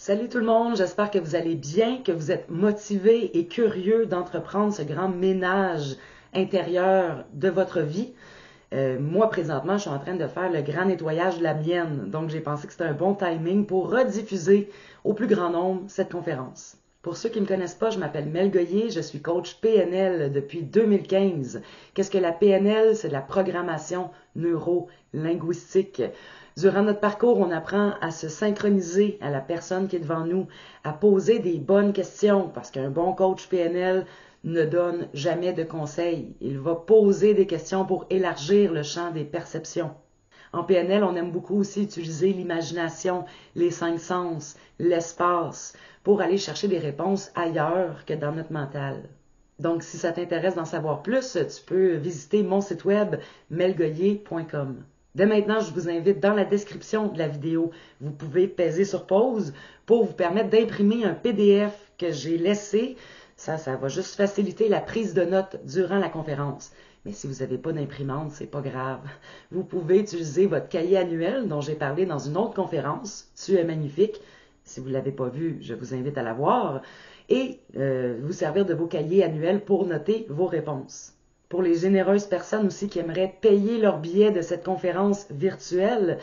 Salut tout le monde, j'espère que vous allez bien, que vous êtes motivés et curieux d'entreprendre ce grand ménage intérieur de votre vie. Moi, présentement, je suis en train de faire le grand nettoyage de la mienne, donc j'ai pensé que c'était un bon timing pour rediffuser au plus grand nombre cette conférence. Pour ceux qui ne me connaissent pas, je m'appelle Mel Goyer, je suis coach PNL depuis 2015. Qu'est-ce que la PNL? C'est de la programmation neuro-linguistique. Durant notre parcours, on apprend à se synchroniser à la personne qui est devant nous, à poser des bonnes questions, parce qu'un bon coach PNL ne donne jamais de conseils. Il va poser des questions pour élargir le champ des perceptions. En PNL, on aime beaucoup aussi utiliser l'imagination, les 5 sens, l'espace, pour aller chercher des réponses ailleurs que dans notre mental. Donc, si ça t'intéresse d'en savoir plus, tu peux visiter mon site web melgoyer.com. Dès maintenant, je vous invite dans la description de la vidéo. Vous pouvez peser sur pause pour vous permettre d'imprimer un PDF que j'ai laissé. Ça va juste faciliter la prise de notes durant la conférence. Mais si vous n'avez pas d'imprimante, c'est pas grave. Vous pouvez utiliser votre cahier annuel dont j'ai parlé dans une autre conférence. Tu es magnifique. Si vous ne l'avez pas vu, je vous invite à la voir. Et vous servir de vos cahiers annuels pour noter vos réponses. Pour les généreuses personnes aussi qui aimeraient payer leur billet de cette conférence virtuelle,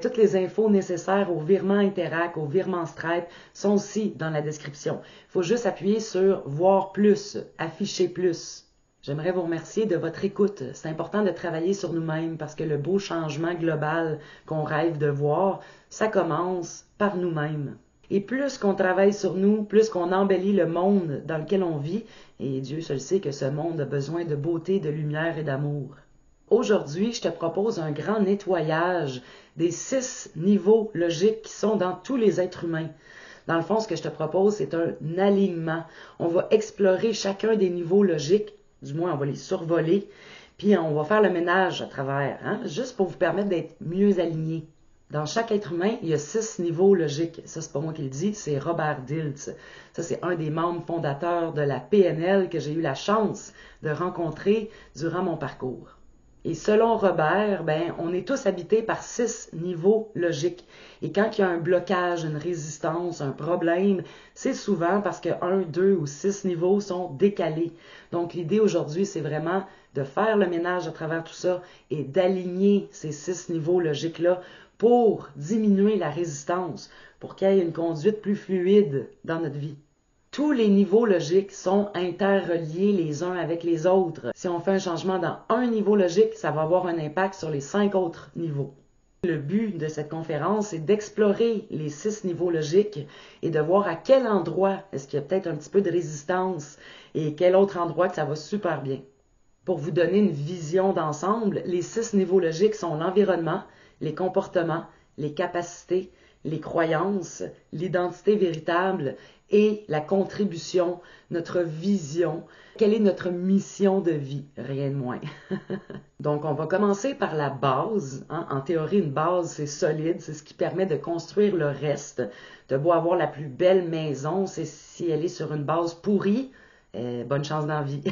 toutes les infos nécessaires au virement Interac, au virement Stripe sont aussi dans la description. Il faut juste appuyer sur « Voir plus »,« Afficher plus ». J'aimerais vous remercier de votre écoute. C'est important de travailler sur nous-mêmes parce que le beau changement global qu'on rêve de voir, ça commence par nous-mêmes. Et plus qu'on travaille sur nous, plus qu'on embellit le monde dans lequel on vit, et Dieu seul sait que ce monde a besoin de beauté, de lumière et d'amour. Aujourd'hui, je te propose un grand nettoyage des 6 niveaux logiques qui sont dans tous les êtres humains. Dans le fond, ce que je te propose, c'est un alignement. On va explorer chacun des niveaux logiques, du moins on va les survoler, puis on va faire le ménage à travers, juste pour vous permettre d'être mieux alignés. Dans chaque être humain, il y a 6 niveaux logiques. Ça, c'est pas moi qui le dis, c'est Robert Dilts. Ça, c'est un des membres fondateurs de la PNL que j'ai eu la chance de rencontrer durant mon parcours. Et selon Robert, on est tous habités par 6 niveaux logiques. Et quand il y a un blocage, une résistance, un problème, c'est souvent parce que 1, 2 ou 6 niveaux sont décalés. Donc, l'idée aujourd'hui, c'est vraiment de faire le ménage à travers tout ça et d'aligner ces 6 niveaux logiques-là pour diminuer la résistance, pour qu'il y ait une conduite plus fluide dans notre vie. Tous les niveaux logiques sont interreliés les uns avec les autres. Si on fait un changement dans un niveau logique, ça va avoir un impact sur les 5 autres niveaux. Le but de cette conférence, c'est d'explorer les 6 niveaux logiques et de voir à quel endroit est-ce qu'il y a peut-être un petit peu de résistance et quel autre endroit que ça va super bien. Pour vous donner une vision d'ensemble, les 6 niveaux logiques sont l'environnement, les comportements, les capacités, les croyances, l'identité véritable et la contribution, notre vision. Quelle est notre mission de vie? Rien de moins. Donc, on va commencer par la base. En théorie, une base, c'est solide, c'est ce qui permet de construire le reste. De beau avoir la plus belle maison, c'est si elle est sur une base pourrie, bonne chance dans la vie.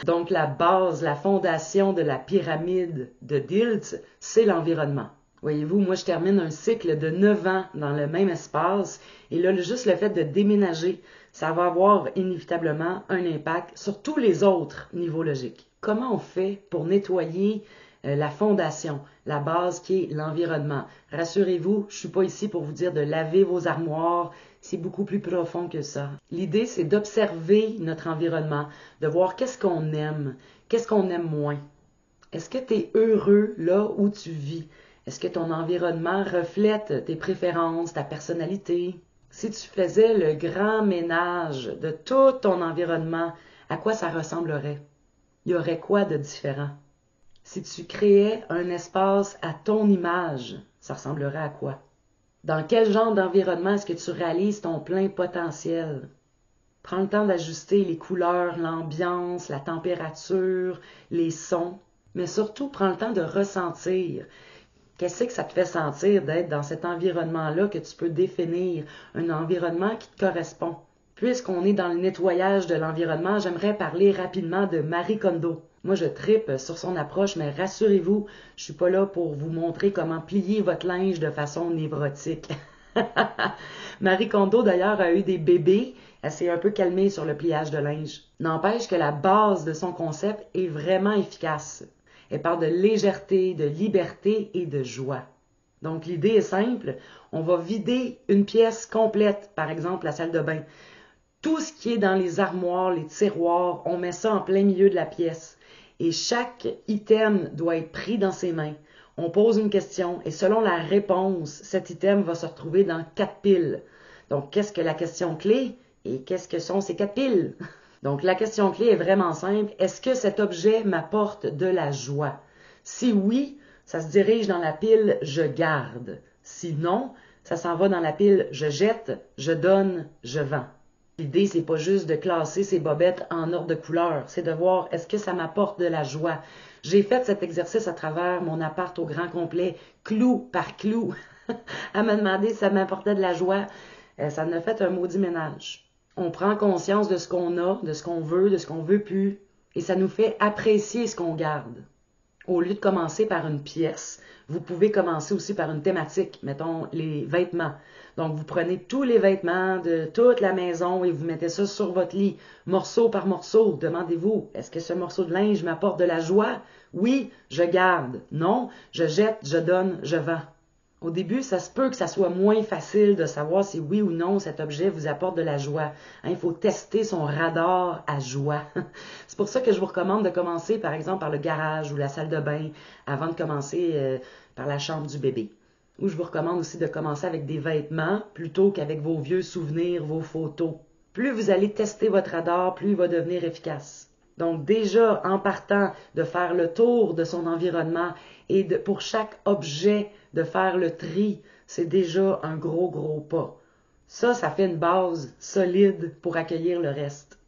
Donc, la base, la fondation de la pyramide de Dilts, c'est l'environnement. Voyez-vous, moi, je termine un cycle de 9 ans dans le même espace et là, juste le fait de déménager, ça va avoir inévitablement un impact sur tous les autres niveaux logiques. Comment on fait pour nettoyer la fondation, la base qui est l'environnement? Rassurez-vous, je ne suis pas ici pour vous dire de laver vos armoires, c'est beaucoup plus profond que ça. L'idée, c'est d'observer notre environnement, de voir qu'est-ce qu'on aime moins. Est-ce que tu es heureux là où tu vis? Est-ce que ton environnement reflète tes préférences, ta personnalité? Si tu faisais le grand ménage de tout ton environnement, à quoi ça ressemblerait? Il y aurait quoi de différent? Si tu créais un espace à ton image, ça ressemblerait à quoi? Dans quel genre d'environnement est-ce que tu réalises ton plein potentiel? Prends le temps d'ajuster les couleurs, l'ambiance, la température, les sons, mais surtout prends le temps de ressentir. Qu'est-ce que ça te fait sentir d'être dans cet environnement-là que tu peux définir, un environnement qui te correspond? Puisqu'on est dans le nettoyage de l'environnement, j'aimerais parler rapidement de Marie Kondo. Moi, je trippe sur son approche, mais rassurez-vous, je suis pas là pour vous montrer comment plier votre linge de façon névrotique. Marie Kondo, d'ailleurs, a eu des bébés. Elle s'est un peu calmée sur le pliage de linge. N'empêche que la base de son concept est vraiment efficace. Elle parle de légèreté, de liberté et de joie. Donc, l'idée est simple. On va vider une pièce complète, par exemple la salle de bain. Tout ce qui est dans les armoires, les tiroirs, on met ça en plein milieu de la pièce. Et chaque item doit être pris dans ses mains. On pose une question et selon la réponse, cet item va se retrouver dans 4 piles. Donc, qu'est-ce que la question clé et qu'est-ce que sont ces 4 piles? Donc, la question clé est vraiment simple. Est-ce que cet objet m'apporte de la joie? Si oui, ça se dirige dans la pile « Je garde ». Si non, ça s'en va dans la pile « Je jette »,« Je donne »,« Je vends ». L'idée, c'est pas juste de classer ces bobettes en ordre de couleur, c'est de voir est-ce que ça m'apporte de la joie. J'ai fait cet exercice à travers mon appart au grand complet, clou par clou, à me demander si ça m'apportait de la joie. Ça me fait un maudit ménage. On prend conscience de ce qu'on a, de ce qu'on veut plus, et ça nous fait apprécier ce qu'on garde. Au lieu de commencer par une pièce, vous pouvez commencer aussi par une thématique, mettons les vêtements. Donc, vous prenez tous les vêtements de toute la maison et vous mettez ça sur votre lit, morceau par morceau. Demandez-vous, est-ce que ce morceau de linge m'apporte de la joie? Oui, je garde. Non, je jette, je donne, je vends. Au début, ça se peut que ça soit moins facile de savoir si oui ou non cet objet vous apporte de la joie. Il faut tester son radar à joie. C'est pour ça que je vous recommande de commencer, par exemple, par le garage ou la salle de bain avant de commencer par la chambre du bébé. Ou je vous recommande aussi de commencer avec des vêtements plutôt qu'avec vos vieux souvenirs, vos photos. Plus vous allez tester votre radar, plus il va devenir efficace. Donc déjà, en partant de faire le tour de son environnement et pour chaque objet, de faire le tri, c'est déjà un gros pas. Ça fait une base solide pour accueillir le reste.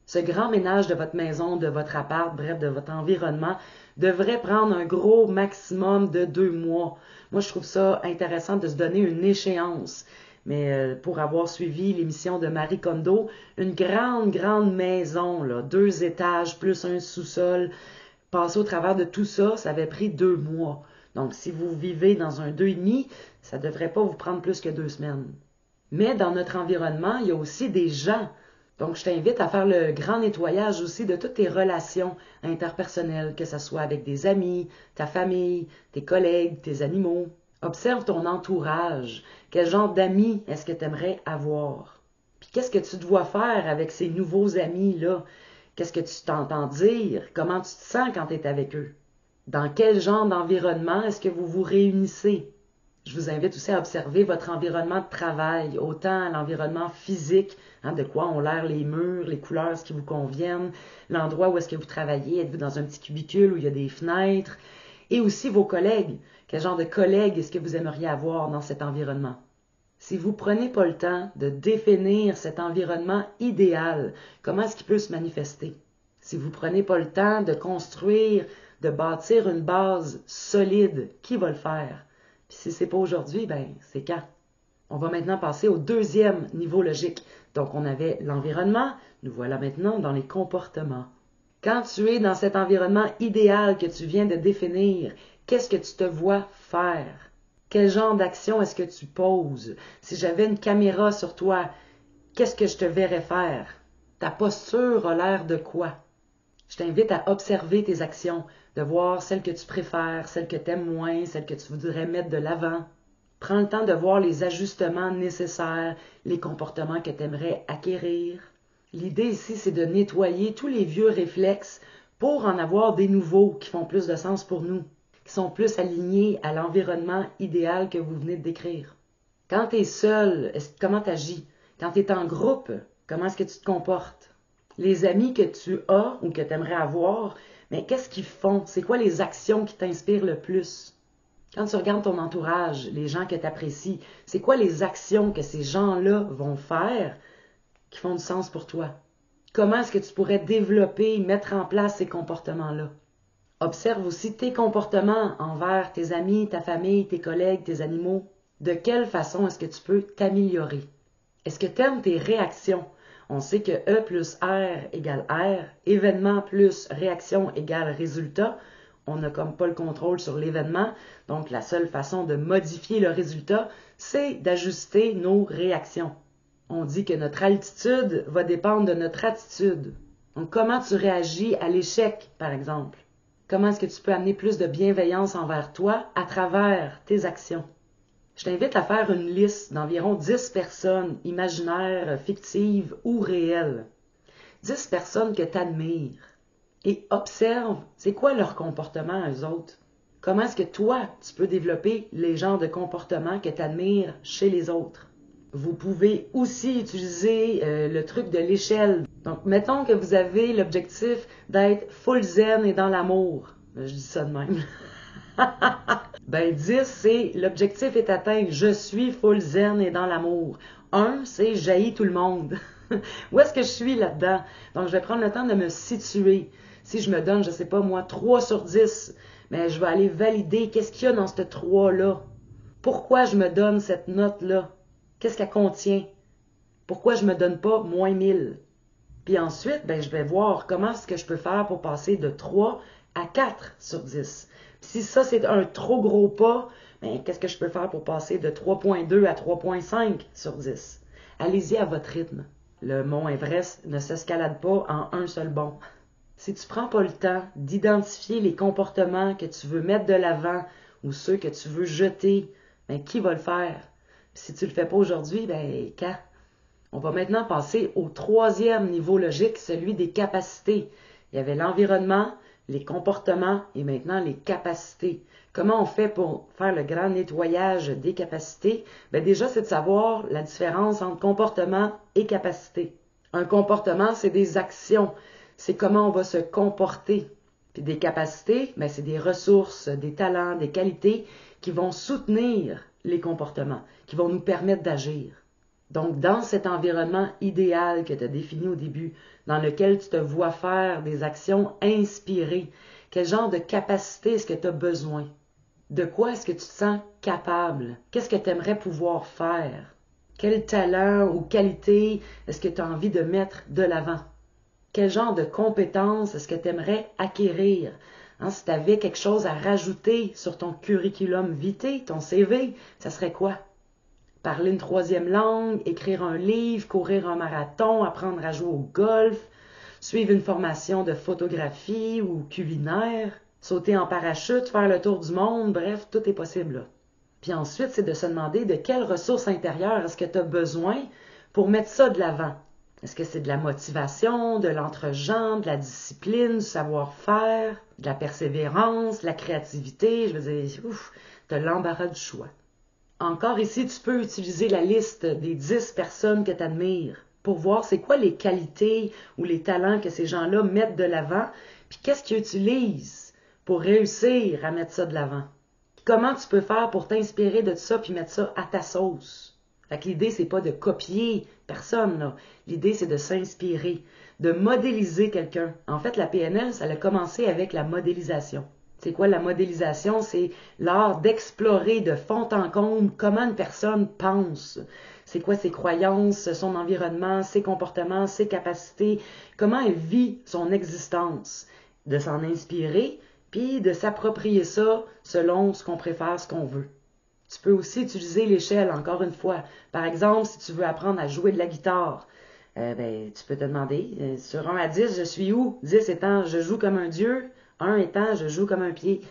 Ce grand ménage de votre maison, de votre appart, bref, de votre environnement, devrait prendre un gros maximum de 2 mois. Moi, je trouve ça intéressant de se donner une échéance. Mais pour avoir suivi l'émission de Marie Kondo, une grande maison, là, 2 étages plus un sous-sol, passer au travers de tout ça, ça avait pris 2 mois. Donc, si vous vivez dans un 2,5, ça ne devrait pas vous prendre plus que 2 semaines. Mais dans notre environnement, il y a aussi des gens. Donc, je t'invite à faire le grand nettoyage aussi de toutes tes relations interpersonnelles, que ce soit avec des amis, ta famille, tes collègues, tes animaux. Observe ton entourage. Quel genre d'amis est-ce que tu aimerais avoir? Puis qu'est-ce que tu dois faire avec ces nouveaux amis-là? Qu'est-ce que tu t'entends dire? Comment tu te sens quand tu es avec eux? Dans quel genre d'environnement est-ce que vous vous réunissez? Je vous invite aussi à observer votre environnement de travail, autant l'environnement physique, de quoi ont l'air les murs, les couleurs, est-ce qui vous conviennent, l'endroit où est-ce que vous travaillez, êtes-vous dans un petit cubicule où il y a des fenêtres, et aussi vos collègues. Quel genre de collègues est-ce que vous aimeriez avoir dans cet environnement? Si vous ne prenez pas le temps de définir cet environnement idéal, comment est-ce qu'il peut se manifester? Si vous ne prenez pas le temps de construire, de bâtir une base solide, qui va le faire? Puis si ce n'est pas aujourd'hui, ben c'est quand? On va maintenant passer au deuxième niveau logique. Donc on avait l'environnement, nous voilà maintenant dans les comportements. Quand tu es dans cet environnement idéal que tu viens de définir, qu'est-ce que tu te vois faire? Quel genre d'action est-ce que tu poses? Si j'avais une caméra sur toi, qu'est-ce que je te verrais faire? Ta posture a l'air de quoi? Je t'invite à observer tes actions, de voir celles que tu préfères, celles que tu aimes moins, celles que tu voudrais mettre de l'avant. Prends le temps de voir les ajustements nécessaires, les comportements que tu aimerais acquérir. L'idée ici, c'est de nettoyer tous les vieux réflexes pour en avoir des nouveaux qui font plus de sens pour nous, qui sont plus alignés à l'environnement idéal que vous venez de décrire. Quand tu es seul, comment tu agis? Quand tu es en groupe, comment est-ce que tu te comportes? Les amis que tu as ou que tu aimerais avoir, mais qu'est-ce qu'ils font? C'est quoi les actions qui t'inspirent le plus? Quand tu regardes ton entourage, les gens que tu apprécies, c'est quoi les actions que ces gens-là vont faire qui font du sens pour toi? Comment est-ce que tu pourrais développer, mettre en place ces comportements-là? Observe aussi tes comportements envers tes amis, ta famille, tes collègues, tes animaux. De quelle façon est-ce que tu peux t'améliorer? Est-ce que tu aimes tes réactions? On sait que E plus R égale R, événement plus réaction égale résultat. on n'a comme pas le contrôle sur l'événement. Donc, la seule façon de modifier le résultat, c'est d'ajuster nos réactions. On dit que notre altitude va dépendre de notre attitude. Donc, comment tu réagis à l'échec, par exemple? Comment est-ce que tu peux amener plus de bienveillance envers toi à travers tes actions? Je t'invite à faire une liste d'environ 10 personnes imaginaires, fictives ou réelles. 10 personnes que tu admires. Et observe, c'est quoi leur comportement à eux autres? Comment est-ce que toi, tu peux développer les genres de comportements que tu admires chez les autres? Vous pouvez aussi utiliser le truc de l'échelle. Donc, mettons que vous avez l'objectif d'être full zen et dans l'amour. Je dis ça de même. Ben 10, c'est l'objectif est atteint. Je suis full zen et dans l'amour. 1, c'est j'haïs tout le monde. Où est-ce que je suis là-dedans? Donc, je vais prendre le temps de me situer. Si je me donne, je sais pas moi, 3 sur 10, mais je vais aller valider qu'est-ce qu'il y a dans ce 3-là. Pourquoi je me donne cette note-là? Qu'est-ce qu'elle contient? Pourquoi je me donne pas moins 1000? Puis ensuite, ben, je vais voir comment est-ce que je peux faire pour passer de 3 à 4 sur 10. Puis si ça, c'est un trop gros pas, ben, qu'est-ce que je peux faire pour passer de 3.2 à 3.5 sur 10? Allez-y à votre rythme. Le mont Everest ne s'escalade pas en un seul bond. Si tu prends pas le temps d'identifier les comportements que tu veux mettre de l'avant ou ceux que tu veux jeter, ben, qui va le faire? Puis si tu le fais pas aujourd'hui, ben, quand? On va maintenant passer au 3e niveau logique, celui des capacités. Il y avait l'environnement, les comportements et maintenant les capacités. Comment on fait pour faire le grand nettoyage des capacités? Ben déjà, c'est de savoir la différence entre comportement et capacité. Un comportement, c'est des actions. C'est comment on va se comporter. Puis des capacités, ben c'est des ressources, des talents, des qualités qui vont soutenir les comportements, qui vont nous permettre d'agir. Donc, dans cet environnement idéal que tu as défini au début, dans lequel tu te vois faire des actions inspirées, quel genre de capacité est-ce que tu as besoin? De quoi est-ce que tu te sens capable? Qu'est-ce que tu aimerais pouvoir faire? Quel talent ou qualité est-ce que tu as envie de mettre de l'avant? Quel genre de compétences est-ce que tu aimerais acquérir? Hein, si tu avais quelque chose à rajouter sur ton curriculum vitae, ton CV, ça serait quoi? Parler une 3e langue, écrire un livre, courir un marathon, apprendre à jouer au golf, suivre une formation de photographie ou culinaire, sauter en parachute, faire le tour du monde, bref, tout est possible là. Puis ensuite, c'est de se demander de quelles ressources intérieures est-ce que tu as besoin pour mettre ça de l'avant. Est-ce que c'est de la motivation, de l'entre-gens, de la discipline, du savoir-faire, de la persévérance, de la créativité? Je veux dire, tu as l'embarras du choix. Encore ici, tu peux utiliser la liste des 10 personnes que tu admires pour voir c'est quoi les qualités ou les talents que ces gens-là mettent de l'avant, puis qu'est-ce qu'ils utilisent pour réussir à mettre ça de l'avant. Comment tu peux faire pour t'inspirer de ça puis mettre ça à ta sauce. Fait que l'idée, c'est pas de copier personne, là. L'idée, c'est de s'inspirer, de modéliser quelqu'un. En fait, la PNL, ça a commencé avec la modélisation. C'est quoi la modélisation? C'est l'art d'explorer de fond en comble comment une personne pense. C'est quoi ses croyances, son environnement, ses comportements, ses capacités, comment elle vit son existence. De s'en inspirer, puis de s'approprier ça selon ce qu'on préfère, ce qu'on veut. Tu peux aussi utiliser l'échelle, encore une fois. Par exemple, si tu veux apprendre à jouer de la guitare, tu peux te demander, sur 1 à 10, je suis où? 10 étant, je joue comme un dieu. 1 étant, je joue comme un pied.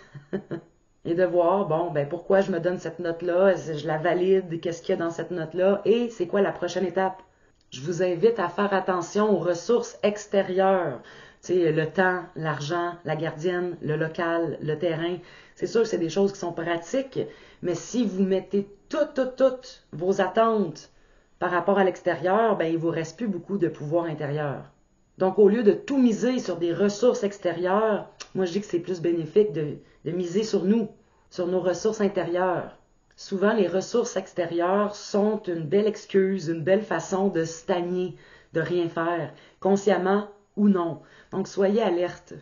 Et de voir, pourquoi je me donne cette note-là, est-ce que je la valide, qu'est-ce qu'il y a dans cette note-là, et c'est quoi la prochaine étape? Je vous invite à faire attention aux ressources extérieures. Tu sais, le temps, l'argent, la gardienne, le local, le terrain. C'est sûr que c'est des choses qui sont pratiques, mais si vous mettez toutes vos attentes par rapport à l'extérieur, il vous reste plus beaucoup de pouvoir intérieur. Donc, au lieu de tout miser sur des ressources extérieures, moi, je dis que c'est plus bénéfique de miser sur nous, sur nos ressources intérieures. Souvent, les ressources extérieures sont une belle excuse, une belle façon de stagner, de rien faire, consciemment ou non. Donc, soyez alerte.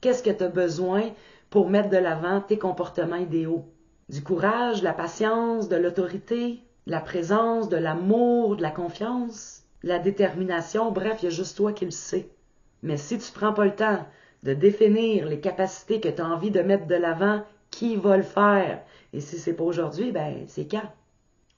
Qu'est-ce que tu as besoin pour mettre de l'avant tes comportements idéaux? Du courage, de la patience, de l'autorité, de la présence, de l'amour, de la confiance? La détermination, bref, il y a juste toi qui le sais. Mais si tu ne prends pas le temps de définir les capacités que tu as envie de mettre de l'avant, qui va le faire. Et si c'est pas aujourd'hui, ben c'est quand?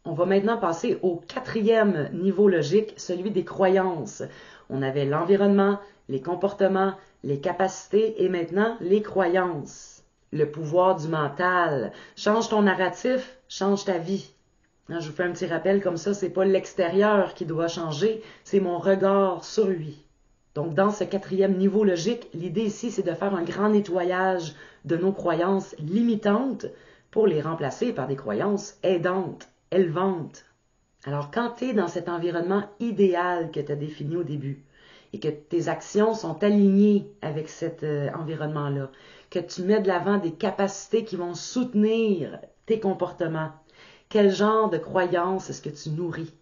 On va maintenant passer au 4e niveau logique, celui des croyances. On avait l'environnement, les comportements, les capacités et maintenant les croyances. Le pouvoir du mental. Change ton narratif, change ta vie. Je vous fais un petit rappel comme ça, c'est pas l'extérieur qui doit changer, c'est mon regard sur lui. Donc, dans ce 4e niveau logique, l'idée ici, c'est de faire un grand nettoyage de nos croyances limitantes pour les remplacer par des croyances aidantes, élevantes. Alors, quand tu es dans cet environnement idéal que tu as défini au début et que tes actions sont alignées avec cet environnement-là, que tu mets de l'avant des capacités qui vont soutenir tes comportements, quel genre de croyances est-ce que tu nourris?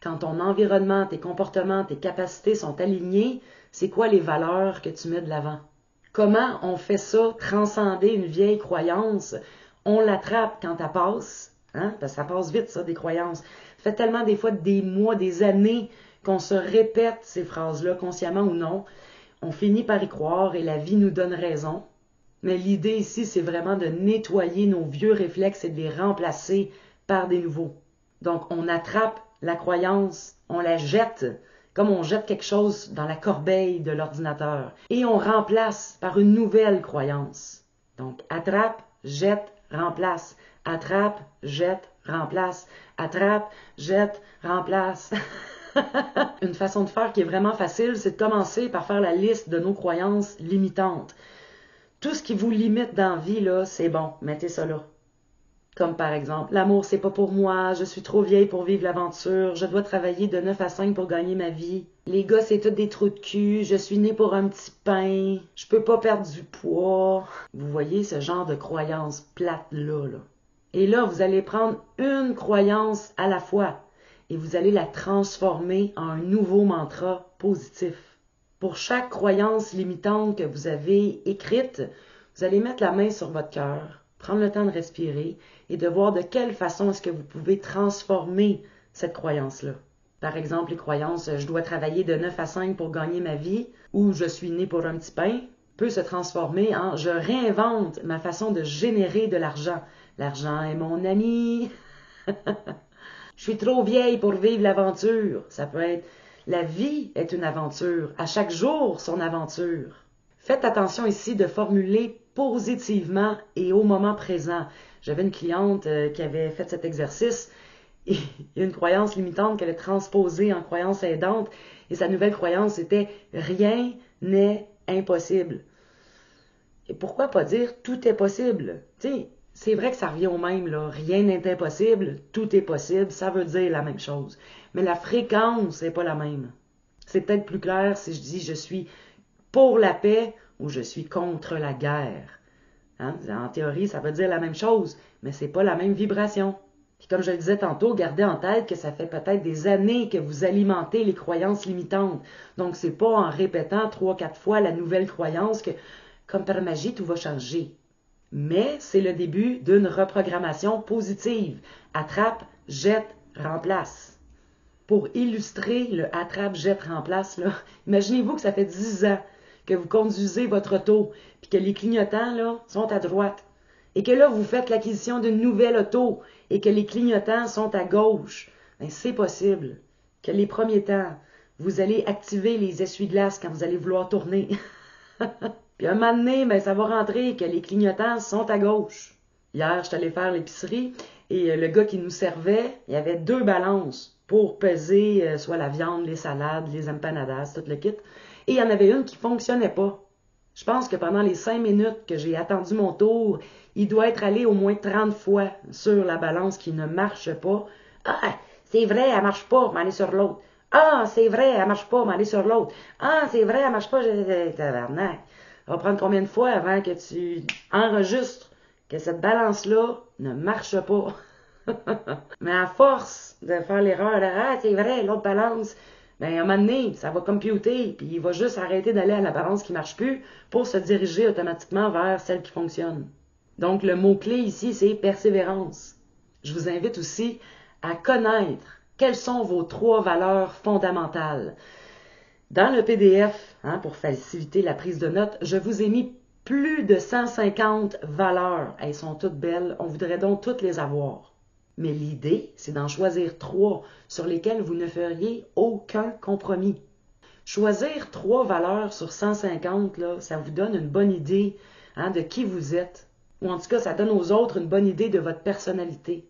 Quand ton environnement, tes comportements, tes capacités sont alignés, c'est quoi les valeurs que tu mets de l'avant? Comment on fait ça, transcender une vieille croyance? On l'attrape quand elle passe, parce que ça passe vite, ça, des croyances. Ça fait tellement des fois des mois, des années qu'on se répète ces phrases-là, consciemment ou non. On finit par y croire et la vie nous donne raison. Mais l'idée ici, c'est vraiment de nettoyer nos vieux réflexes et de les remplacer par des nouveaux. Donc, on attrape la croyance, on la jette, comme on jette quelque chose dans la corbeille de l'ordinateur, et on remplace par une nouvelle croyance. Donc, attrape, jette, remplace. Attrape, jette, remplace. Attrape, jette, remplace. Une façon de faire qui est vraiment facile, c'est de commencer par faire la liste de nos croyances limitantes. Tout ce qui vous limite dans la vie, là, c'est bon, mettez ça là. Comme par exemple, l'amour, c'est pas pour moi, je suis trop vieille pour vivre l'aventure, je dois travailler de 9 à 5 pour gagner ma vie. Les gars, c'est tous des trous de cul, je suis née pour un petit pain, je peux pas perdre du poids. Vous voyez ce genre de croyance plate-là, là. Et là, vous allez prendre une croyance à la fois et vous allez la transformer en un nouveau mantra positif. Pour chaque croyance limitante que vous avez écrite, vous allez mettre la main sur votre cœur, prendre le temps de respirer et de voir de quelle façon est-ce que vous pouvez transformer cette croyance-là. Par exemple, les croyances « je dois travailler de 9 à 5 pour gagner ma vie » ou « je suis né pour un petit pain » peut se transformer en « je réinvente ma façon de générer de l'argent. L'argent est mon ami. Je suis trop vieille pour vivre l'aventure. » Ça peut être la vie est une aventure, à chaque jour son aventure. Faites attention ici de formuler positivement et au moment présent. J'avais une cliente qui avait fait cet exercice et une croyance limitante qu'elle a transposée en croyance aidante et sa nouvelle croyance était « rien n'est impossible ». Et pourquoi pas dire « tout est possible ». Tu sais, c'est vrai que ça revient au même, là. Rien n'est impossible, tout est possible, ça veut dire la même chose. Mais la fréquence n'est pas la même. C'est peut-être plus clair si je dis je suis pour la paix ou je suis contre la guerre. En théorie, ça veut dire la même chose, mais c'est pas la même vibration. Puis comme je le disais tantôt, gardez en tête que ça fait peut-être des années que vous alimentez les croyances limitantes. Donc, c'est pas en répétant 3-4 fois la nouvelle croyance que, comme par magie, tout va changer. Mais c'est le début d'une reprogrammation positive. Attrape, jette, remplace. Pour illustrer le attrape, jette, remplace, là, imaginez-vous que ça fait 10 ans que vous conduisez votre auto, puis que les clignotants là, sont à droite, et que là, vous faites l'acquisition d'une nouvelle auto, et que les clignotants sont à gauche. Bien, c'est possible que les premiers temps, vous allez activer les essuie-glaces quand vous allez vouloir tourner. Puis un moment donné, ben, ça va rentrer que les clignotants sont à gauche. Hier, je suis allée faire l'épicerie et le gars qui nous servait, il y avait 2 balances pour peser soit la viande, les salades, les empanadas, tout le kit. Et il y en avait une qui fonctionnait pas. Je pense que pendant les 5 minutes que j'ai attendu mon tour, il doit être allé au moins 30 fois sur la balance qui ne marche pas. Ah, c'est vrai, elle marche pas, mais aller sur l'autre. Ah, c'est vrai, elle marche pas, mais aller sur l'autre. Ah, c'est vrai, elle marche pas, tabarnak. Ça va prendre combien de fois avant que tu enregistres que cette balance-là ne marche pas? Mais à force de faire l'erreur, ah, c'est vrai, l'autre balance, ben, à un moment donné, ça va computer, puis il va juste arrêter d'aller à la balance qui marche plus pour se diriger automatiquement vers celle qui fonctionne. Donc, le mot-clé ici, c'est persévérance. Je vous invite aussi à connaître quelles sont vos 3 valeurs fondamentales. Dans le PDF, pour faciliter la prise de notes, je vous ai mis plus de 150 valeurs. Elles sont toutes belles, on voudrait donc toutes les avoir. Mais l'idée, c'est d'en choisir 3 sur lesquelles vous ne feriez aucun compromis. Choisir 3 valeurs sur 150, là, ça vous donne une bonne idée de qui vous êtes. Ou en tout cas, ça donne aux autres une bonne idée de votre personnalité.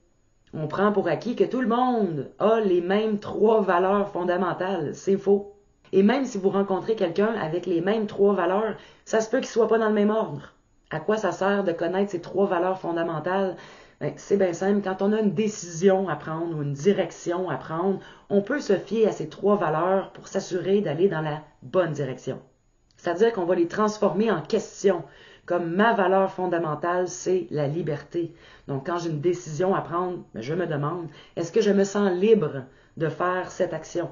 On prend pour acquis que tout le monde a les mêmes 3 valeurs fondamentales. C'est faux. Et même si vous rencontrez quelqu'un avec les mêmes 3 valeurs, ça se peut qu'il ne soit pas dans le même ordre. À quoi ça sert de connaître ces 3 valeurs fondamentales? C'est bien simple. Quand on a une décision à prendre ou une direction à prendre, on peut se fier à ces 3 valeurs pour s'assurer d'aller dans la bonne direction. C'est-à-dire qu'on va les transformer en questions. Comme ma valeur fondamentale, c'est la liberté. Donc, quand j'ai une décision à prendre, je me demande, est-ce que je me sens libre de faire cette action?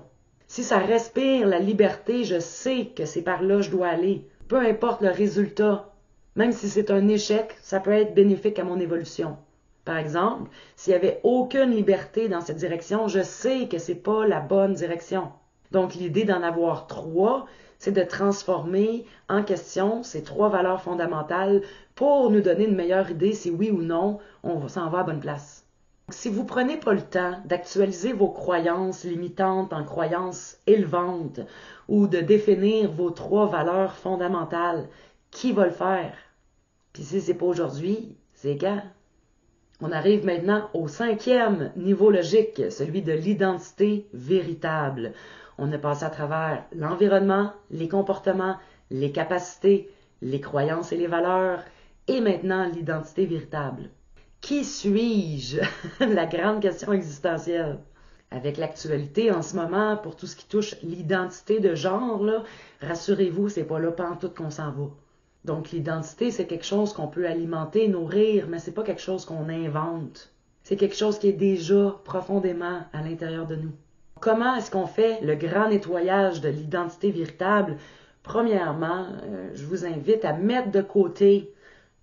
Si ça respire la liberté, je sais que c'est par là que je dois aller. Peu importe le résultat, même si c'est un échec, ça peut être bénéfique à mon évolution. Par exemple, s'il n'y avait aucune liberté dans cette direction, je sais que c'est pas la bonne direction. Donc, l'idée d'en avoir 3, c'est de transformer en question ces 3 valeurs fondamentales pour nous donner une meilleure idée si oui ou non on s'en va à bonne place. Si vous prenez pas le temps d'actualiser vos croyances limitantes en croyances élevantes ou de définir vos 3 valeurs fondamentales, qui va le faire? Puis si c'est pas aujourd'hui, c'est quand? On arrive maintenant au 5e niveau logique, celui de l'identité véritable. On a passé à travers l'environnement, les comportements, les capacités, les croyances et les valeurs, et maintenant l'identité véritable. Qui suis-je? La grande question existentielle. Avec l'actualité en ce moment, pour tout ce qui touche l'identité de genre, là, rassurez-vous, c'est pas là pantoute qu'on s'en va. Donc l'identité, c'est quelque chose qu'on peut alimenter, nourrir, mais c'est pas quelque chose qu'on invente. C'est quelque chose qui est déjà profondément à l'intérieur de nous. Comment est-ce qu'on fait le grand nettoyage de l'identité véritable? Premièrement, je vous invite à mettre de côté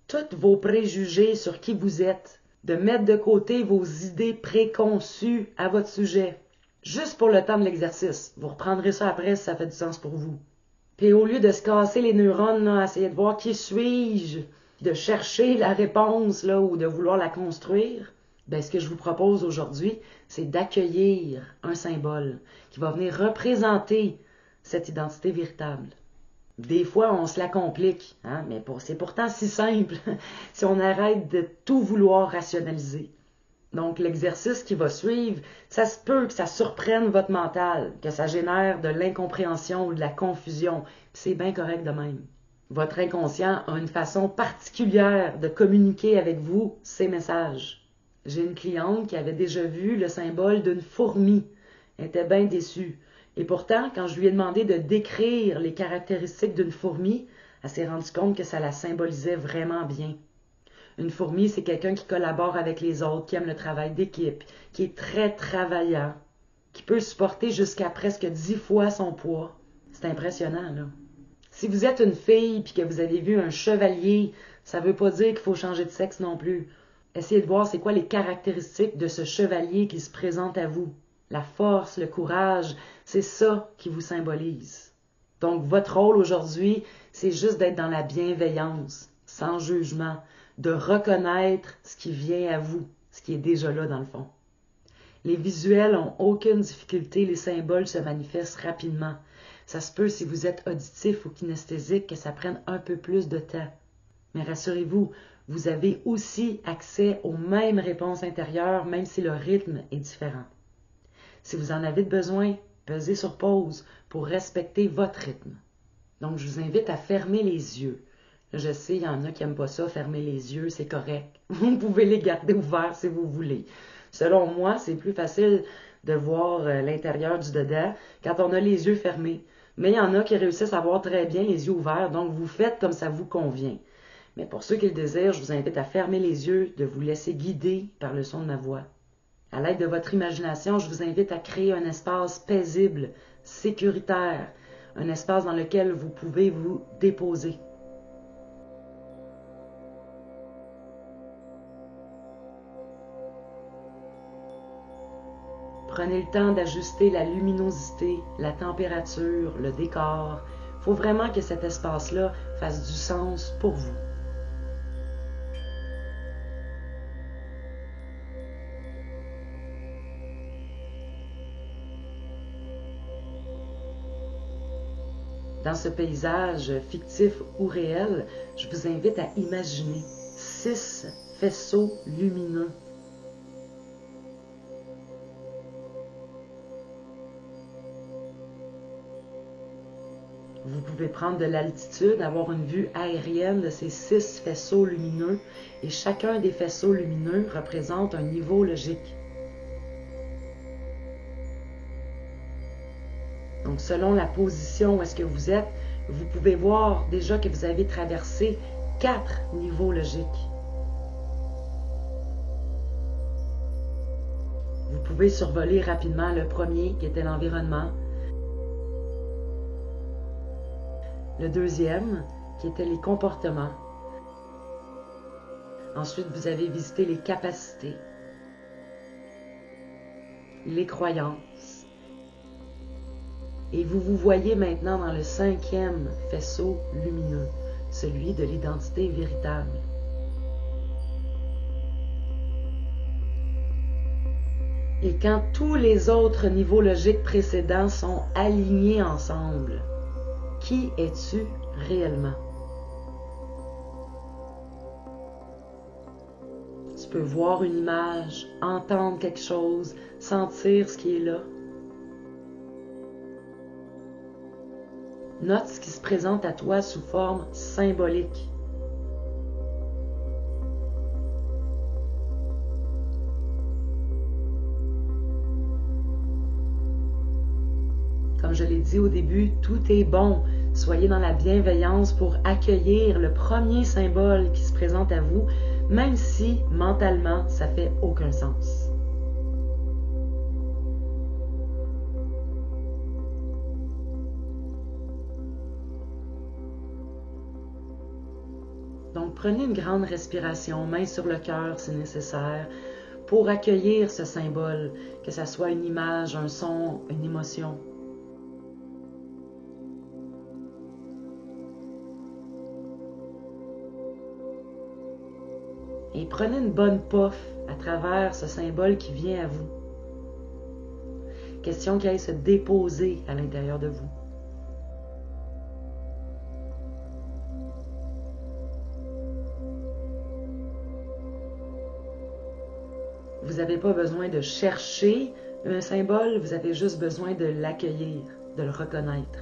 tous vos préjugés sur qui vous êtes, de mettre de côté vos idées préconçues à votre sujet. Juste pour le temps de l'exercice. Vous reprendrez ça après si ça fait du sens pour vous. Puis au lieu de se casser les neurones, là, essayer de voir qui suis-je, de chercher la réponse là, ou de vouloir la construire, ce que je vous propose aujourd'hui, c'est d'accueillir un symbole qui va venir représenter cette identité véritable. Des fois, on se la complique, mais c'est pourtant si simple si on arrête de tout vouloir rationaliser. Donc, l'exercice qui va suivre, ça se peut que ça surprenne votre mental, que ça génère de l'incompréhension ou de la confusion. C'est bien correct de même. Votre inconscient a une façon particulière de communiquer avec vous ces messages. J'ai une cliente qui avait déjà vu le symbole d'une fourmi. Elle était bien déçue. Et pourtant, quand je lui ai demandé de décrire les caractéristiques d'une fourmi, elle s'est rendue compte que ça la symbolisait vraiment bien. Une fourmi, c'est quelqu'un qui collabore avec les autres, qui aime le travail d'équipe, qui est très travaillant, qui peut supporter jusqu'à presque 10 fois son poids. C'est impressionnant, là. Si vous êtes une fille et que vous avez vu un chevalier, ça ne veut pas dire qu'il faut changer de sexe non plus. Essayez de voir c'est quoi les caractéristiques de ce chevalier qui se présente à vous. La force, le courage, c'est ça qui vous symbolise. Donc, votre rôle aujourd'hui, c'est juste d'être dans la bienveillance, sans jugement, de reconnaître ce qui vient à vous, ce qui est déjà là dans le fond. Les visuels n'ont aucune difficulté, les symboles se manifestent rapidement. Ça se peut, si vous êtes auditif ou kinesthésique, que ça prenne un peu plus de temps. Mais rassurez-vous, vous avez aussi accès aux mêmes réponses intérieures, même si le rythme est différent. Si vous en avez besoin, pesez sur pause pour respecter votre rythme. Donc, je vous invite à fermer les yeux. Je sais, il y en a qui n'aiment pas ça, fermer les yeux, c'est correct. Vous pouvez les garder ouverts si vous voulez. Selon moi, c'est plus facile de voir l'intérieur du dedans quand on a les yeux fermés. Mais il y en a qui réussissent à voir très bien les yeux ouverts, donc vous faites comme ça vous convient. Mais pour ceux qui le désirent, je vous invite à fermer les yeux, de vous laisser guider par le son de ma voix. À l'aide de votre imagination, je vous invite à créer un espace paisible, sécuritaire, un espace dans lequel vous pouvez vous déposer. Prenez le temps d'ajuster la luminosité, la température, le décor. Il faut vraiment que cet espace-là fasse du sens pour vous. Dans ce paysage fictif ou réel, je vous invite à imaginer 6 faisceaux lumineux. Vous pouvez prendre de l'altitude, avoir une vue aérienne de ces 6 faisceaux lumineux et chacun des faisceaux lumineux représente un niveau logique. Donc, selon la position où est-ce que vous êtes, vous pouvez voir déjà que vous avez traversé 4 niveaux logiques. Vous pouvez survoler rapidement le premier qui était l'environnement, le deuxième qui était les comportements. Ensuite, vous avez visité les capacités, les croyances. Et vous vous voyez maintenant dans le 5e faisceau lumineux, celui de l'identité véritable. Et quand tous les autres niveaux logiques précédents sont alignés ensemble, qui es-tu réellement? Tu peux voir une image, entendre quelque chose, sentir ce qui est là. Note ce qui se présente à toi sous forme symbolique. Comme je l'ai dit au début, tout est bon. Soyez dans la bienveillance pour accueillir le premier symbole qui se présente à vous, même si mentalement ça fait aucun sens. Donc, prenez une grande respiration, main sur le cœur si nécessaire, pour accueillir ce symbole, que ce soit une image, un son, une émotion. Et prenez une bonne puff à travers ce symbole qui vient à vous. Question qu'il aille se déposer à l'intérieur de vous. Vous n'avez pas besoin de chercher un symbole, vous avez juste besoin de l'accueillir, de le reconnaître.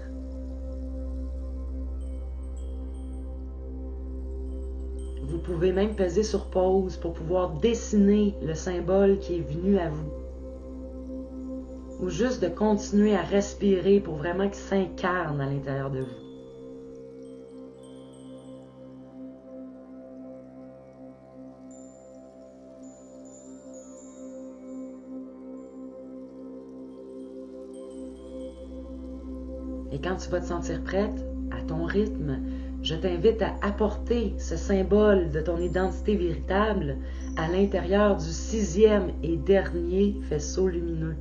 Vous pouvez même peser sur pause pour pouvoir dessiner le symbole qui est venu à vous. Ou juste de continuer à respirer pour vraiment qu'il s'incarne à l'intérieur de vous. Et quand tu vas te sentir prête, à ton rythme, je t'invite à apporter ce symbole de ton identité véritable à l'intérieur du 6e et dernier faisceau lumineux.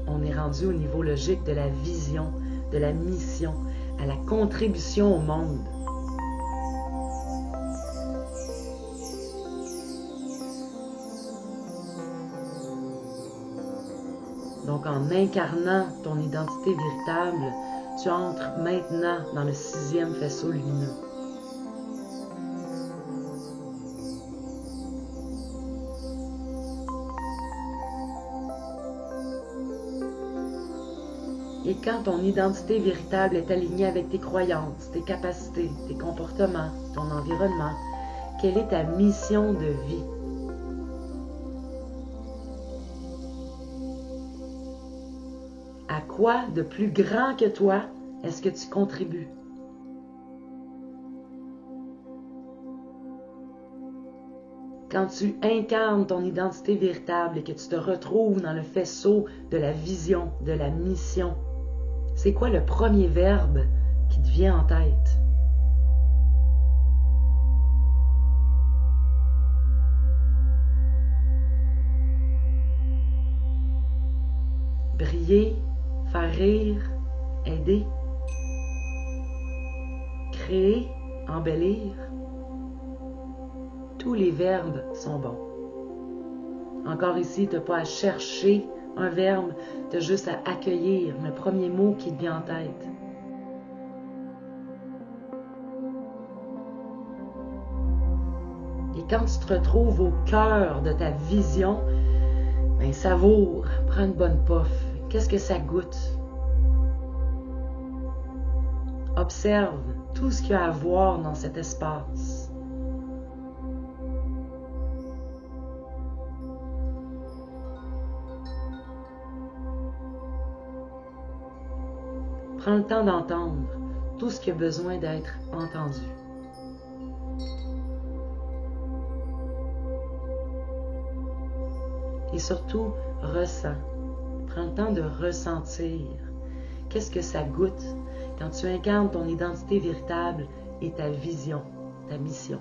On est rendu au niveau logique de la vision, de la mission, à la contribution au monde. Donc, en incarnant ton identité véritable, tu entres maintenant dans le 6e faisceau lumineux. Et quand ton identité véritable est alignée avec tes croyances, tes capacités, tes comportements, ton environnement, quelle est ta mission de vie? À quoi de plus grand que toi est-ce que tu contribues? Quand tu incarnes ton identité véritable et que tu te retrouves dans le faisceau de la vision, de la mission, C'est quoi le premier verbe qui te vient en tête? Briller, faire rire, aider, créer, embellir. Tous les verbes sont bons. Encore ici, tu n'as pas à chercher un verbe, tu as juste à accueillir le premier mot qui te vient en tête. Et quand tu te retrouves au cœur de ta vision, ben savoure, prends une bonne puff. Qu'est-ce que ça goûte? Observe tout ce qu'il y a à voir dans cet espace. Prends le temps d'entendre tout ce qui a besoin d'être entendu. Et surtout, ressens. Prends le temps de ressentir. Qu'est-ce que ça goûte quand tu incarnes ton identité véritable et ta vision, ta mission?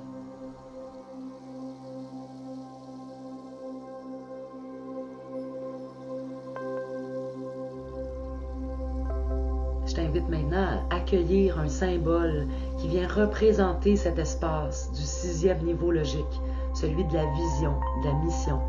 Je t'invite maintenant à accueillir un symbole qui vient représenter cet espace du 6e niveau logique, celui de la vision, de la mission.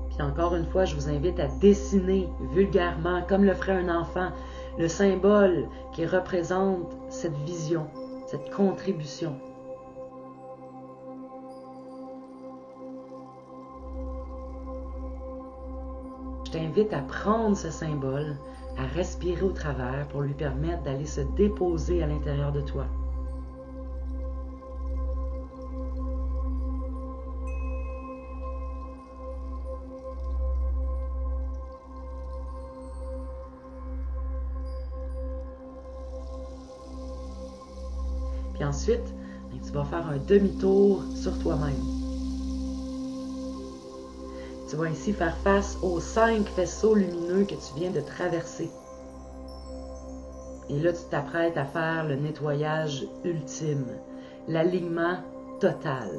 Puis encore une fois, je vous invite à dessiner vulgairement, comme le ferait un enfant, le symbole qui représente cette vision, cette contribution. Je t'invite à prendre ce symbole, à respirer au travers pour lui permettre d'aller se déposer à l'intérieur de toi. Puis ensuite, tu vas faire un demi-tour sur toi-même. Tu vas ainsi faire face aux 5 faisceaux lumineux que tu viens de traverser. Et là, tu t'apprêtes à faire le nettoyage ultime, l'alignement total.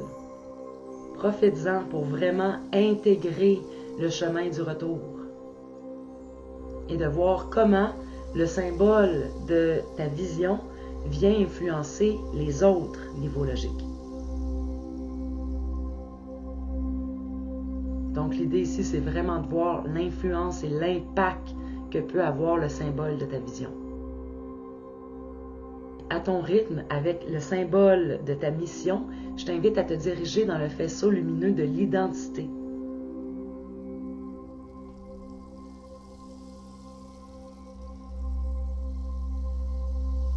Profites-en pour vraiment intégrer le chemin du retour et de voir comment le symbole de ta vision vient influencer les autres niveaux logiques. Donc l'idée ici, c'est vraiment de voir l'influence et l'impact que peut avoir le symbole de ta vision. À ton rythme, avec le symbole de ta mission, je t'invite à te diriger dans le faisceau lumineux de l'identité.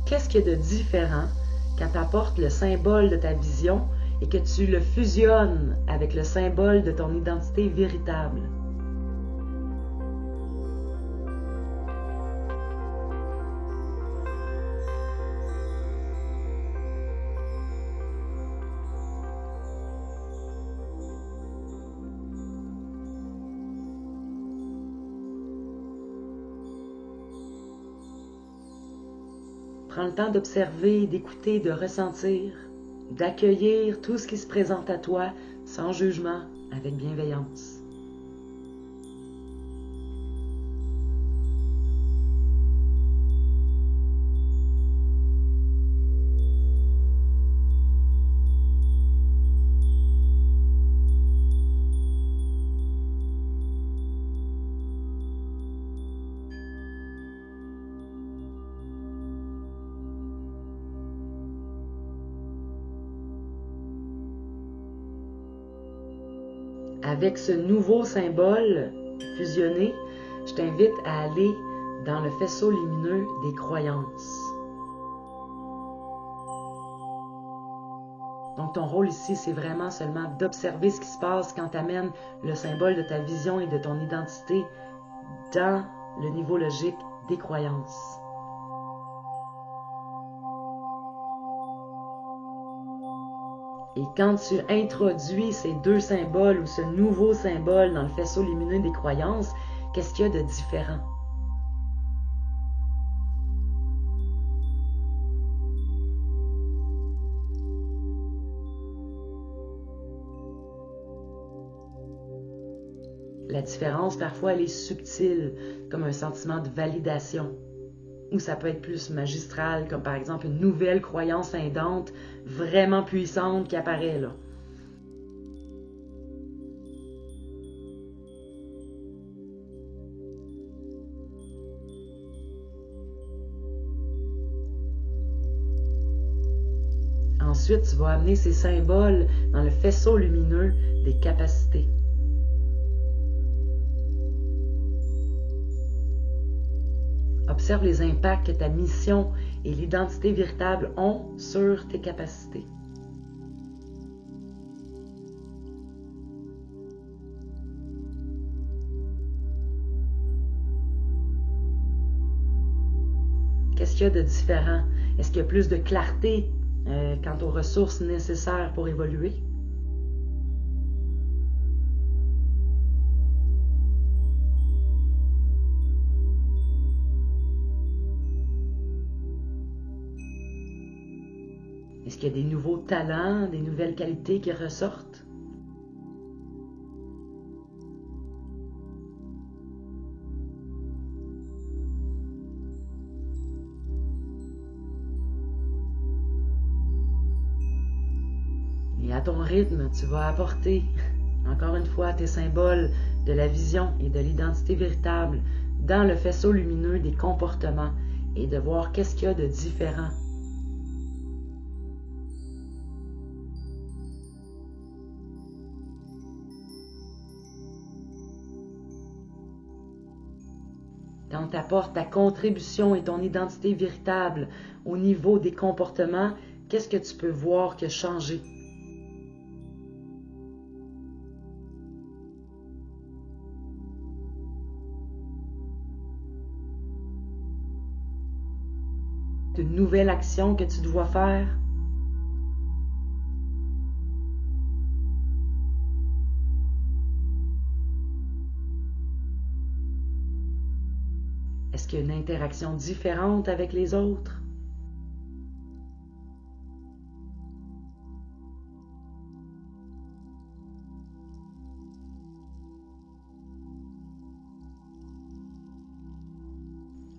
Qu'est-ce qu'il y a de différent quand tu apportes le symbole de ta vision et que tu le fusionnes avec le symbole de ton identité véritable? Prends le temps d'observer, d'écouter, de ressentir, d'accueillir tout ce qui se présente à toi sans jugement, avec bienveillance. Avec ce nouveau symbole fusionné, je t'invite à aller dans le faisceau lumineux des croyances. Donc ton rôle ici, c'est vraiment seulement d'observer ce qui se passe quand tu amènes le symbole de ta vision et de ton identité dans le niveau logique des croyances. Et quand tu introduis ces deux symboles ou ce nouveau symbole dans le faisceau lumineux des croyances, qu'est-ce qu'il y a de différent? La différence, parfois, elle est subtile, comme un sentiment de validation. Ou ça peut être plus magistral, comme par exemple une nouvelle croyance aidante, vraiment puissante qui apparaît là. Ensuite, tu vas amener ces symboles dans le faisceau lumineux des capacités. Observe les impacts que ta mission et l'identité véritable ont sur tes capacités. Qu'est-ce qu'il y a de différent? Est-ce qu'il y a plus de clarté quant aux ressources nécessaires pour évoluer? Est-ce qu'il y a des nouveaux talents, des nouvelles qualités qui ressortent? Et à ton rythme, tu vas apporter, encore une fois, tes symboles de la vision et de l'identité véritable dans le faisceau lumineux des comportements et de voir qu'est-ce qu'il y a de différent. Quand tu apportes ta contribution et ton identité véritable au niveau des comportements, qu'est-ce que tu peux voir qui a changé? Une nouvelle action que tu dois faire? Est-ce qu'il y a une interaction différente avec les autres?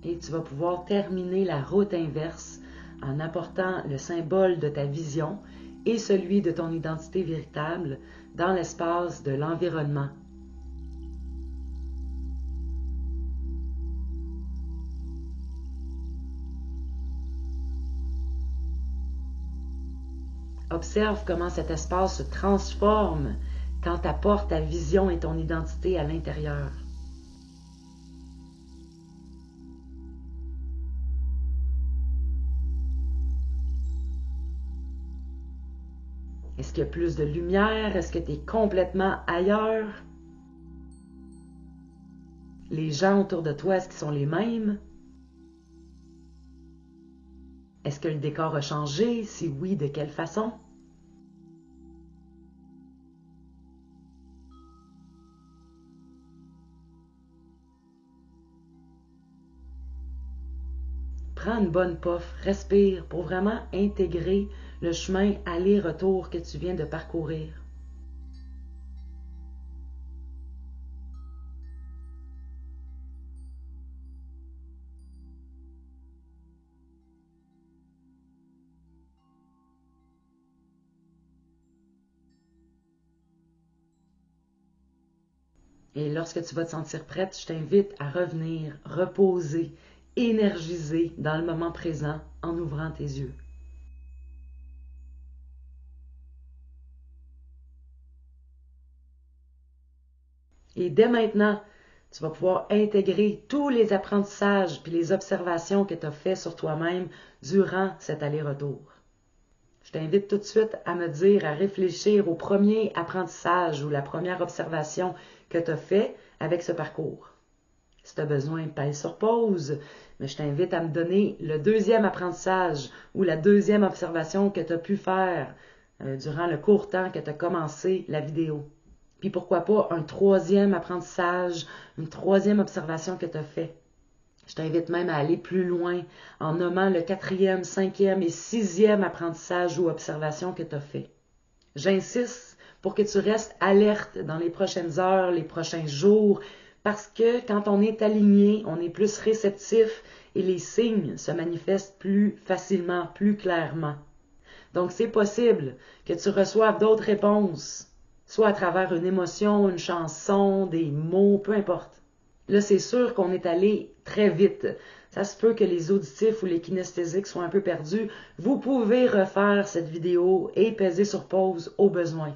Et tu vas pouvoir terminer la route inverse en apportant le symbole de ta vision et celui de ton identité véritable dans l'espace de l'environnement. Observe comment cet espace se transforme quand tu apportes ta vision et ton identité à l'intérieur. Est-ce qu'il y a plus de lumière? Est-ce que tu es complètement ailleurs? Les gens autour de toi, est-ce qu'ils sont les mêmes? Est-ce que le décor a changé? Si oui, de quelle façon? Prends une bonne puff, respire pour vraiment intégrer le chemin aller-retour que tu viens de parcourir. Et lorsque tu vas te sentir prête, je t'invite à revenir, reposer, énergiser dans le moment présent en ouvrant tes yeux. Et dès maintenant, tu vas pouvoir intégrer tous les apprentissages puis les observations que tu as fait sur toi-même durant cet aller-retour. Je t'invite tout de suite à me dire, à réfléchir au premier apprentissage ou la première observation que tu as fait avec ce parcours. Si tu as besoin, pèse sur pause, mais je t'invite à me donner le deuxième apprentissage ou la deuxième observation que tu as pu faire durant le court temps que tu as commencé la vidéo. Puis pourquoi pas un troisième apprentissage, une troisième observation que tu as fait. Je t'invite même à aller plus loin en nommant le quatrième, cinquième et sixième apprentissage ou observation que tu as fait. J'insiste pour que tu restes alerte dans les prochaines heures, les prochains jours, parce que quand on est aligné, on est plus réceptif et les signes se manifestent plus facilement, plus clairement. Donc c'est possible que tu reçoives d'autres réponses, soit à travers une émotion, une chanson, des mots, peu importe. Là, c'est sûr qu'on est allé très vite. Ça se peut que les auditifs ou les kinesthésiques soient un peu perdus. Vous pouvez refaire cette vidéo et peser sur pause au besoin.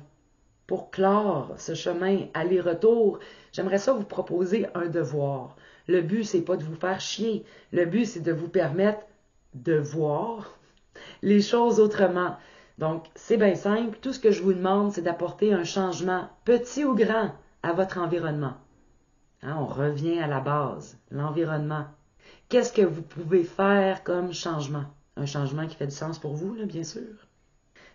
Pour clore ce chemin aller-retour, j'aimerais ça vous proposer un devoir. Le but, c'est pas de vous faire chier. Le but, c'est de vous permettre de voir les choses autrement. Donc, c'est bien simple. Tout ce que je vous demande, c'est d'apporter un changement, petit ou grand, à votre environnement. On revient à la base, l'environnement. Qu'est-ce que vous pouvez faire comme changement? Un changement qui fait du sens pour vous, là, bien sûr.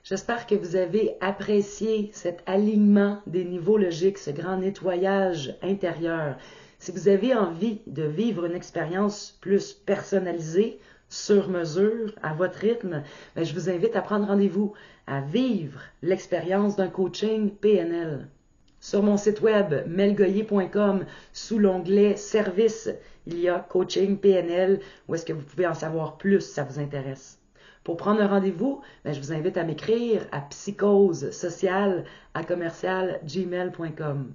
J'espère que vous avez apprécié cet alignement des niveaux logiques, ce grand nettoyage intérieur. Si vous avez envie de vivre une expérience plus personnalisée, sur mesure, à votre rythme, je vous invite à prendre rendez-vous, à vivre l'expérience d'un coaching PNL. Sur mon site web, melgoyer.com, sous l'onglet Services, il y a Coaching PNL, où est-ce que vous pouvez en savoir plus si ça vous intéresse. Pour prendre un rendez-vous, je vous invite à m'écrire à psychosesocial@gmail.com.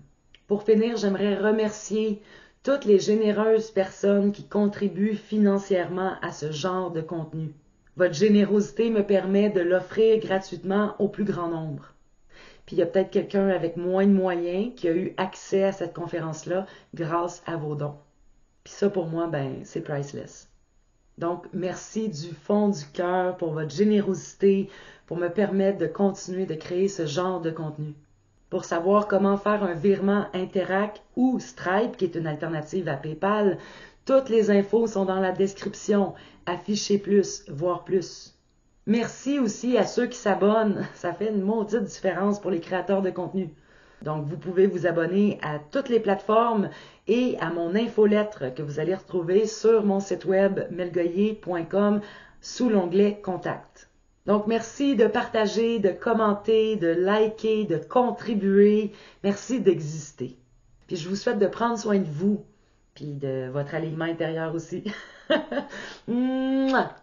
Pour finir, j'aimerais remercier toutes les généreuses personnes qui contribuent financièrement à ce genre de contenu. Votre générosité me permet de l'offrir gratuitement au plus grand nombre. Puis il y a peut-être quelqu'un avec moins de moyens qui a eu accès à cette conférence-là grâce à vos dons. Puis ça, pour moi, c'est priceless. Donc, merci du fond du cœur pour votre générosité, pour me permettre de continuer de créer ce genre de contenu. Pour savoir comment faire un virement Interac ou Stripe, qui est une alternative à PayPal, toutes les infos sont dans la description. Affichez plus, voir plus. Merci aussi à ceux qui s'abonnent. Ça fait une maudite différence pour les créateurs de contenu. Donc, vous pouvez vous abonner à toutes les plateformes et à mon infolettre que vous allez retrouver sur mon site web melgoyer.com sous l'onglet Contact. Donc, merci de partager, de commenter, de liker, de contribuer. Merci d'exister. Puis, je vous souhaite de prendre soin de vous, puis de votre alignement intérieur aussi. Mouah!